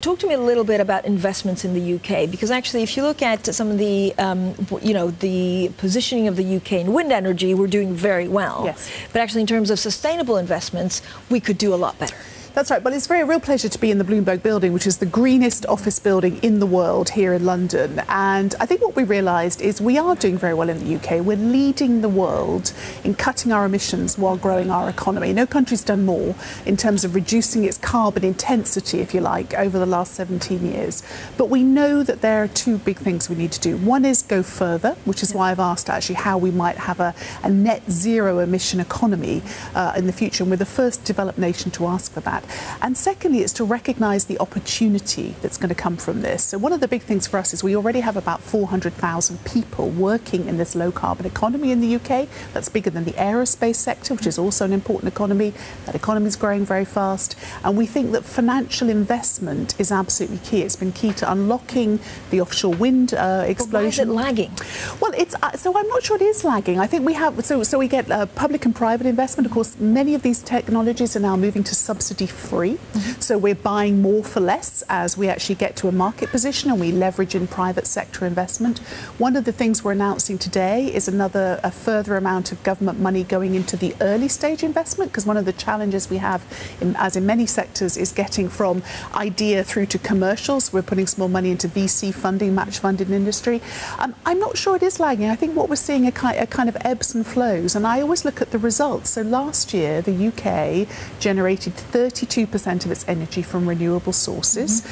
Talk to me a little bit about investments in the UK, because actually if you look at some of the, the positioning of the UK in wind energy, we're doing very well. Yes. But actually in terms of sustainable investments, we could do a lot better. That's right. Well, it's a real pleasure to be in the Bloomberg building, which is the greenest office building in the world here in London. And I think what we realised is we are doing very well in the UK. We're leading the world in cutting our emissions while growing our economy. No country's done more in terms of reducing its carbon intensity, if you like, over the last 17 years. But we know that there are two big things we need to do. One is go further, which is why I've asked actually how we might have a net zero emission economy in the future. And we're the first developed nation to ask for that. And secondly, it's to recognise the opportunity that's going to come from this. So one of the big things for us is we already have about 400,000 people working in this low-carbon economy in the UK. That's bigger than the aerospace sector, which is also an important economy. That economy is growing very fast. And we think that financial investment is absolutely key. It's been key to unlocking the offshore wind explosion. But why is it lagging? Well, so I'm not sure it is lagging. I think we have, so we get public and private investment. Of course, many of these technologies are now moving to subsidy-free. So we're buying more for less as we actually get to a market position and we leverage in private sector investment. One of the things we're announcing today is a further amount of government money going into the early stage investment, because one of the challenges we have, as in many sectors, is getting from idea through to commercials. We're putting small money into VC funding, match funded industry. I'm not sure it is lagging. I think what we're seeing are kind of ebbs and flows, and I always look at the results. So last year, the UK generated 32% of its energy from renewable sources.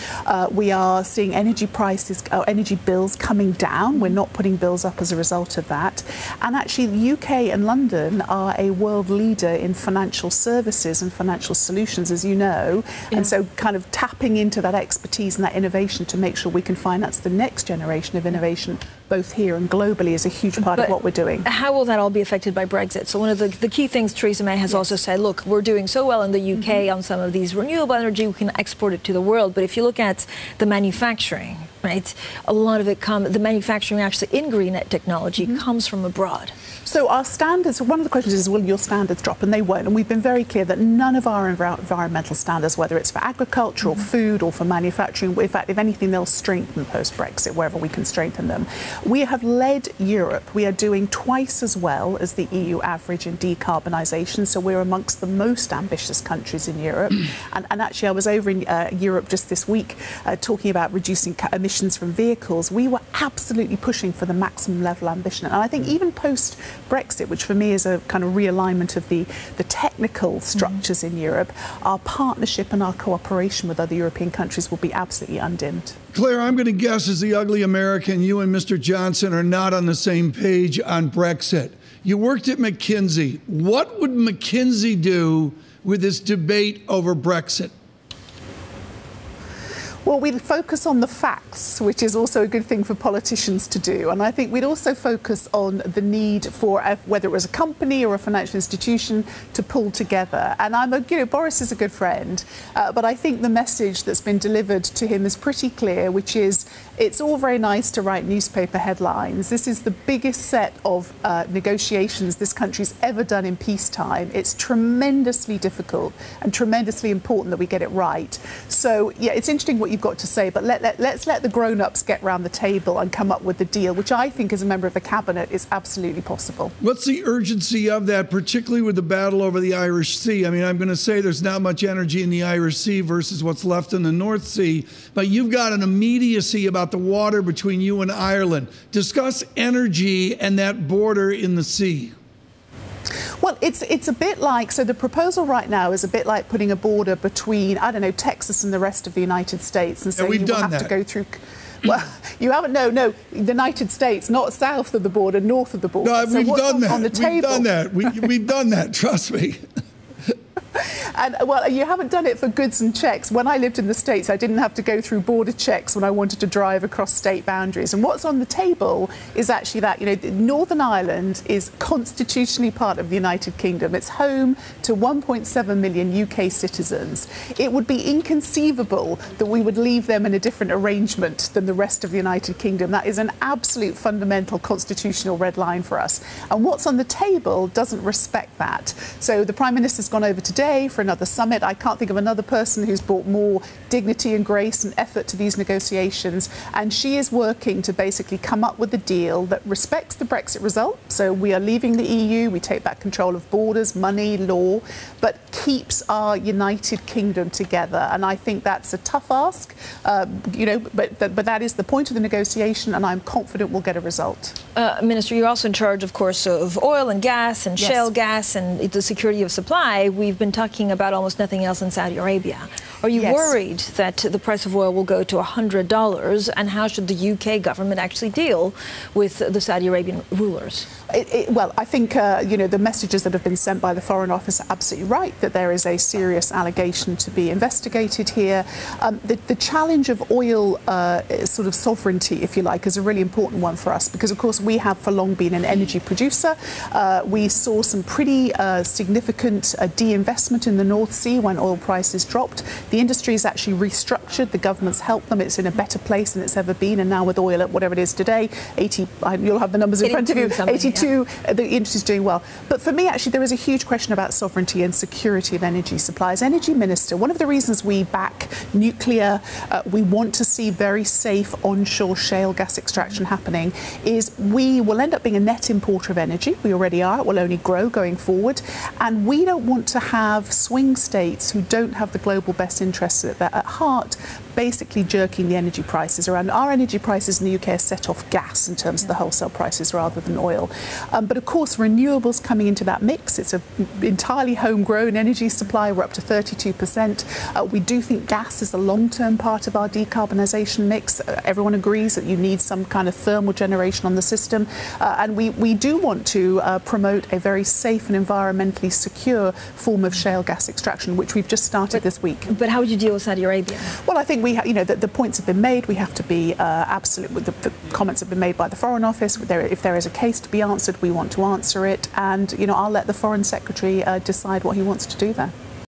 We are seeing energy prices, energy bills coming down. We're not putting bills up as a result of that. And actually, the UK and London are a world leader in financial services and financial solutions, as you know. Yeah. And so kind of tapping into that expertise and that innovation to make sure we can finance the next generation of innovation, both here and globally, is a huge part of what we're doing. How will that all be affected by Brexit? So one of the key things Theresa May has also said, look, we're doing so well in the UK on some of these renewable energy, we can export it to the world. But if you look at the manufacturing, right, a lot of it the manufacturing actually in green technology comes from abroad. So our standards, one of the questions is, will your standards drop? And they won't. And we've been very clear that none of our environmental standards, whether it's for agriculture or food or for manufacturing, in fact, if anything, they'll strengthen post-Brexit, wherever we can strengthen them. We have led Europe. We are doing twice as well as the EU average in decarbonisation. So we're amongst the most ambitious countries in Europe. And actually, I was over in Europe just this week talking about reducing emissions from vehicles. We were absolutely pushing for the maximum level ambition. And I think even post-Brexit, which for me is a kind of realignment of the technical structures in Europe, our partnership and our cooperation with other European countries will be absolutely undimmed. Claire, I'm going to guess as the ugly American, you and Mr. Johnson are not on the same page on Brexit. You worked at McKinsey. What would McKinsey do with this debate over Brexit? Well, we'd focus on the facts, which is also a good thing for politicians to do. And I think we'd also focus on the need for, whether it was a company or a financial institution, to pull together. And Boris is a good friend, but I think the message that's been delivered to him is pretty clear, which is it's all very nice to write newspaper headlines. This is the biggest set of negotiations this country's ever done in peacetime. It's tremendously difficult and tremendously important that we get it right. So, yeah, it's interesting what you've got to say, but let's let the grown-ups get round the table and come up with the deal, which I think as a member of the cabinet is absolutely possible. What's the urgency of that, particularly with the battle over the Irish Sea? I mean, I'm going to say there's not much energy in the Irish Sea versus what's left in the North Sea, but you've got an immediacy about the water between you and Ireland. Discuss energy and that border in the sea. Well, it's a bit like, so the proposal right now is a bit like putting a border between, I don't know, Texas and the rest of the United States. And so you will have to go through. Well, you haven't, no, the United States, not south of the border, north of the border. No, so we've done that. On the table? We've done that. We've done that, trust me. And, well, you haven't done it for goods and checks. When I lived in the States, I didn't have to go through border checks when I wanted to drive across state boundaries. And what's on the table is actually that, Northern Ireland is constitutionally part of the United Kingdom. It's home to 1.7 million UK citizens. It would be inconceivable that we would leave them in a different arrangement than the rest of the United Kingdom. That is an absolute fundamental constitutional red line for us. And what's on the table doesn't respect that. So the Prime Minister's gone over today for another summit. I can't think of another person who's brought more dignity and grace and effort to these negotiations. And she is working to basically come up with a deal that respects the Brexit result. So we are leaving the EU, we take back control of borders, money, law, but keeps our United Kingdom together. And I think that's a tough ask, but that is the point of the negotiation, and I'm confident we'll get a result. Minister, you're also in charge, of course, of oil and gas and shale gas and the security of supply. We've been talking about almost nothing else in Saudi Arabia. Are you worried that the price of oil will go to $100? And how should the UK government actually deal with the Saudi Arabian rulers? Well, I think, the messages that have been sent by the Foreign Office are absolutely right, that there is a serious allegation to be investigated here. The challenge of oil sort of sovereignty, if you like, is a really important one for us because, of course, we have for long been an energy producer. We saw some pretty significant de-investment in the North Sea when oil prices dropped. The industry has actually restructured. The government's helped them. It's in a better place than it's ever been. And now with oil at whatever it is today, 80, you'll have the numbers in front of you, 82, the industry's doing well. But for me, actually, there is a huge question about sovereignty and security of energy supply. As Energy Minister, one of the reasons we back nuclear, we want to see very safe onshore shale gas extraction happening, is we will end up being a net importer of energy. We already are. It will only grow going forward. And we don't want to have swing states who don't have the global best interests at heart, basically jerking the energy prices around. Our energy prices in the UK are set off gas in terms of the wholesale prices rather than oil. But of course, renewables coming into that mix. It's an entirely homegrown energy supply. We're up to 32%. We do think gas is a long-term part of our decarbonisation mix. Everyone agrees that you need some kind of thermal generation on the system. And we do want to promote a very safe and environmentally secure form of shale gas extraction, which we've just started this week. But how would you deal with Saudi Arabia? Well, I think the points have been made. We have to be absolute. The comments have been made by the Foreign Office. If there is a case to be answered, we want to answer it. And, I'll let the Foreign Secretary decide what he wants to do there.